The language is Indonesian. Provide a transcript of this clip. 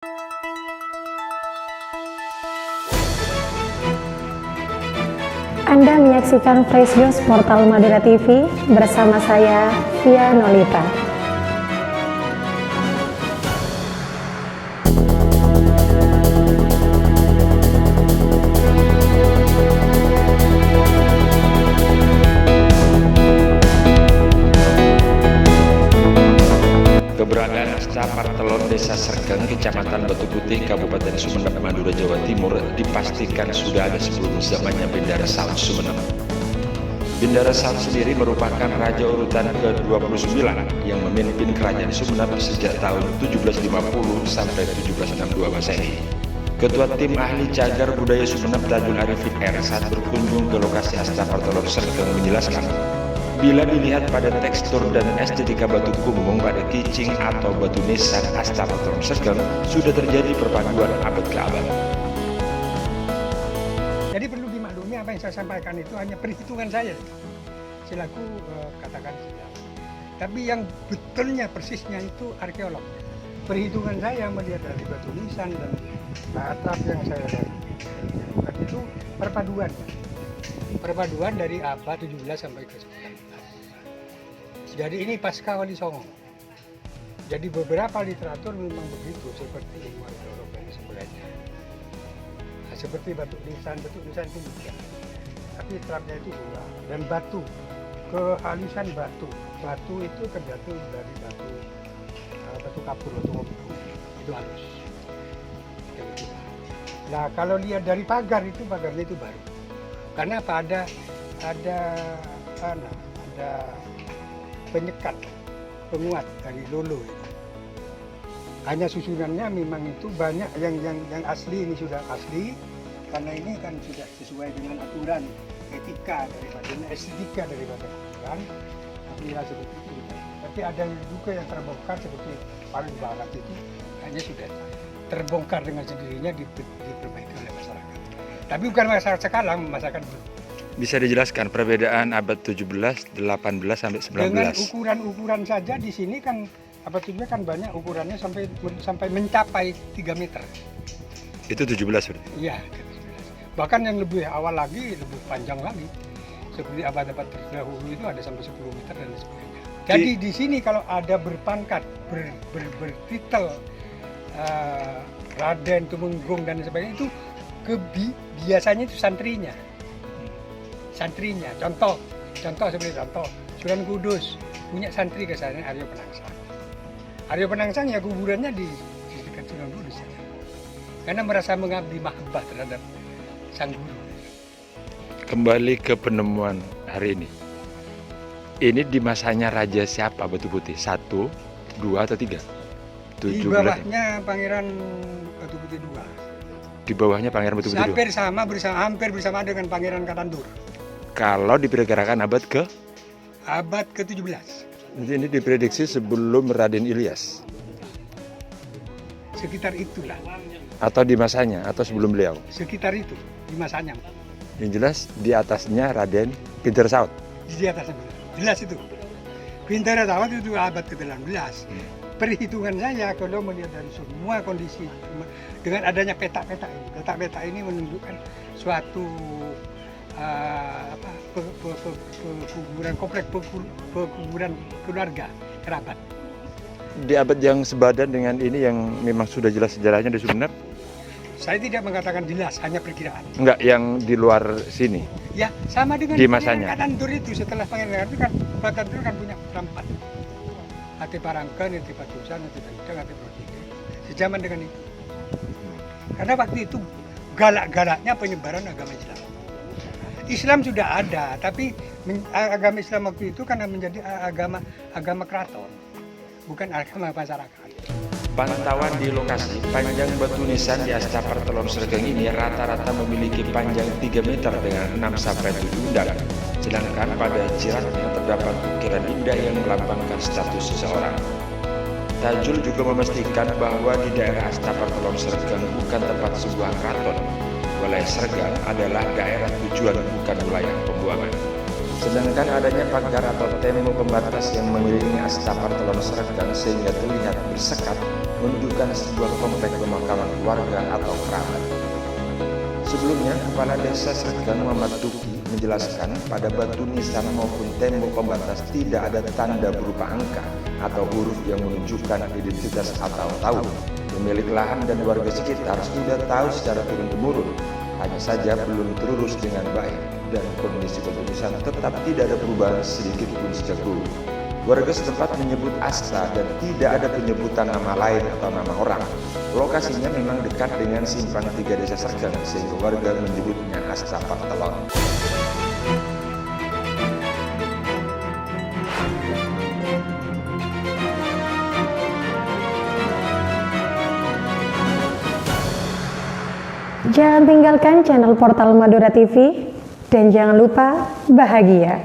Anda menyaksikan Fresh News Portal Madura TV bersama saya, Via Nolita. Keberadaan Astapar Telon Desa Sergeng, Kecamatan Batu Putih, Kabupaten Sumeneb, Madura, Jawa Timur dipastikan sudah ada sebelum zamannya Bendara Saud Sumeneb. Bendara Saud sendiri merupakan raja urutan ke-29 yang memimpin kerajaan Sumeneb sejak tahun 1750 sampai 1762 Masehi. Ketua Tim Ahli Cagar Budaya Sumeneb Tajul Arifin R saat berkunjung ke lokasi Astapar Telon Sergeng menjelaskan, bila dilihat pada tekstur dan estetika batu kumbung pada kicing atau batu nisan Astapar Telon Sergeng sudah terjadi perpaduan abad ke abad. Jadi perlu dimaklumi apa yang saya sampaikan itu hanya perhitungan saya selaku katakan sejarah. Tapi yang betulnya persisnya itu arkeolog. Perhitungan saya melihat dari batu nisan dan atap yang saya lakukan itu perpaduan dari abad 17 sampai ke 19. Jadi ini pasca Wali Songo. Jadi beberapa literatur memang begitu, seperti ilmuwan Eropa dan sebagainya. Nah, seperti batu nisan itu juga. Tapi terapnya itu dua. Dan batu, kehalusan batu. Batu itu terjatuh dari batu kapur, batu ngopi. Itu halus. Nah, kalau lihat dari pagarnya itu baru. Karena apa? Ada penyekat, penguat dari lolo itu. Hanya susunannya memang itu banyak yang asli, ini sudah asli karena ini kan sudah sesuai dengan aturan etika daripada estetika daripada aturan. Apabila seperti itu. Tapi ada juga yang terbongkar seperti paling barat itu hanya sudah terbongkar dengan sendirinya diperbaiki oleh masyarakat. Tapi bukan masyarakat sekarang, masyarakat belum. Bisa dijelaskan perbedaan abad 17, 18 sampai 19? Dengan ukuran-ukuran saja di sini kan abad 17 kan banyak ukurannya sampai mencapai 3 meter. Itu 17 berarti? Iya, 17. Bahkan yang lebih awal lagi, lebih panjang lagi. Seperti abad-abad terdahulu itu ada sampai 10 meter dan sebagainya. Jadi di sini kalau ada berpangkat, bertitel Raden, Tumenggung dan sebagainya itu biasanya itu santrinya. Contoh seperti Sunan Kudus punya santri ke sana Aryo Penangsang. Aryo Penangsang ya kuburannya di dekat Sunan Kudus ya. Karena merasa mengabdi mahabbah terhadap sang guru. Kembali ke penemuan hari ini. Ini di masanya raja siapa Batu Putih? 1, 2 atau 3? Di bawahnya Pangeran Batu Putih 2. Di bawahnya Pangeran Batu Putih 2. Hampir bersama dengan Pangeran Katandur. Kalau diperkirakan abad ke? Abad ke-17. Ini diprediksi sebelum Raden Ilyas? Sekitar itulah. Atau di masanya, atau sebelum beliau? Sekitar itu, di masanya. Yang jelas di atasnya Raden Pinter Saud? Di atasnya, jelas itu. Pinter Saud itu abad ke-18. Perhitungan saya kalau melihat dari semua kondisi, dengan adanya peta-peta ini menunjukkan suatu pekuburan komplek pekuburan keluarga kerabat. Di abad yang sebadan dengan ini yang memang sudah jelas sejarahnya di Sumeneb? Saya tidak mengatakan jelas, hanya perkiraan. Enggak, yang di luar sini? Ya, sama dengan di masanya. Katandur itu, setelah Pangeran Katandur kan punya perempat. Hati Parangken, Hati Patusan, Hati Banteng, Hati Protike. Sejaman dengan itu. Karena waktu itu galak-galaknya penyebaran agama Islam. Islam sudah ada, tapi agama Islam waktu itu karena menjadi agama keraton, bukan agama masyarakat. Pantauan di lokasi, panjang batu nisan di Astapar Telon Sergeng ini rata-rata memiliki panjang 3 meter dengan 6-7 undang. Sedangkan pada jiratnya terdapat ukiran indah yang melambangkan status seseorang. Tajul juga memastikan bahwa di daerah Astapar Telon Sergeng bukan tempat sebuah keraton. Wilayah Sergeng adalah daerah tujuan, bukan wilayah pembuangan. Sedangkan adanya pagar atau tembok pembatas yang mengelilingi Asta Partelon Sragen sehingga terlihat bersekat menunjukkan sebuah komplek pemakaman keluarga atau kerabat. Sebelumnya, Kepala Desa Sragen Muhammad Duki menjelaskan pada batu nisan maupun tembok pembatas tidak ada tanda berupa angka atau huruf yang menunjukkan identitas atau tahu. Pemilik lahan dan warga sekitar sudah tahu secara turun-temurun, hanya saja belum terurus dengan baik dan kondisi keputusan tetap tidak ada perubahan sedikit pun sejak dulu. Warga setempat menyebut Asta dan tidak ada penyebutan nama lain atau nama orang. Lokasinya memang dekat dengan simpang 3 Desa Sragen sehingga warga menyebutnya Asta Partelon. Jangan tinggalkan channel Portal Madura TV dan jangan lupa bahagia.